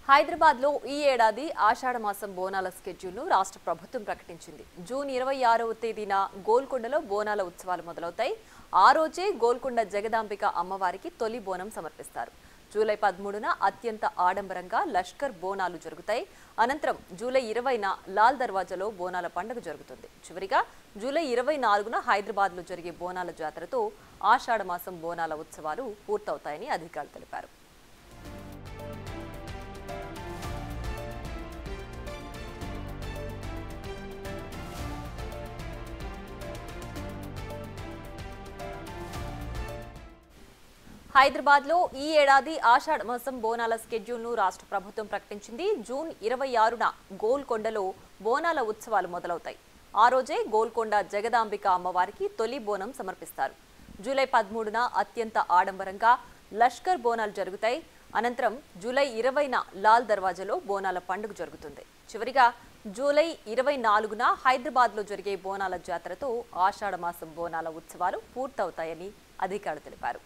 హైదరాబాద్లో ఈ ఏడాది ఆషాఢ మాసం బోనాల స్కెడ్యూల్ను రాష్ట్ర ప్రభుత్వం ప్రకటించింది. జూన్ 26వ తేదీన గోల్కొండలో బోనాల ఉత్సవాలు మొదలవుతాయి. ఆ రోజే గోల్కొండ జగదాంబిక అమ్మవారికి తొలి బోనం సమర్పిస్తారు. జూలై 13న అత్యంత ఆడంబరంగా లష్కర్ బోనాలు జరుగుతాయి. అనంతరం జూలై 20న లాల్ దర్వాజాలో బోనాల పండుగ జరుగుతుంది. చివరిగా జూలై 24న హైదరాబాద్లో జరిగే బోనాల జాతరతో ఆషాఢ మాసం బోనాల ఉత్సవాలు పూర్తవుతాయని అధికారులు తెలిపారు. హైదరాబాద్లో ఈ ఏడాది ఆషాఢ మాసం బోనాల స్కెడ్యూల్ను రాష్ట్ర ప్రభుత్వం ప్రకటించింది. జూన్ 26న గోల్కొండలో బోనాల ఉత్సవాలు మొదలవుతాయి. ఆ రోజే గోల్కొండ జగదాంబిక అమ్మవారికి తొలి బోనం సమర్పిస్తారు. జూలై 13న అత్యంత ఆడంబరంగా లష్కర్ బోనాలు జరుగుతాయి. అనంతరం జూలై 20న లాల్ దర్వాజాలో బోనాల పండుగ జరుగుతుంది. చివరిగా జూలై 24న హైదరాబాద్లో జరిగే బోనాల జాతరతో ఆషాఢ మాసం బోనాల ఉత్సవాలు పూర్తవుతాయని అధికారులు తెలిపారు.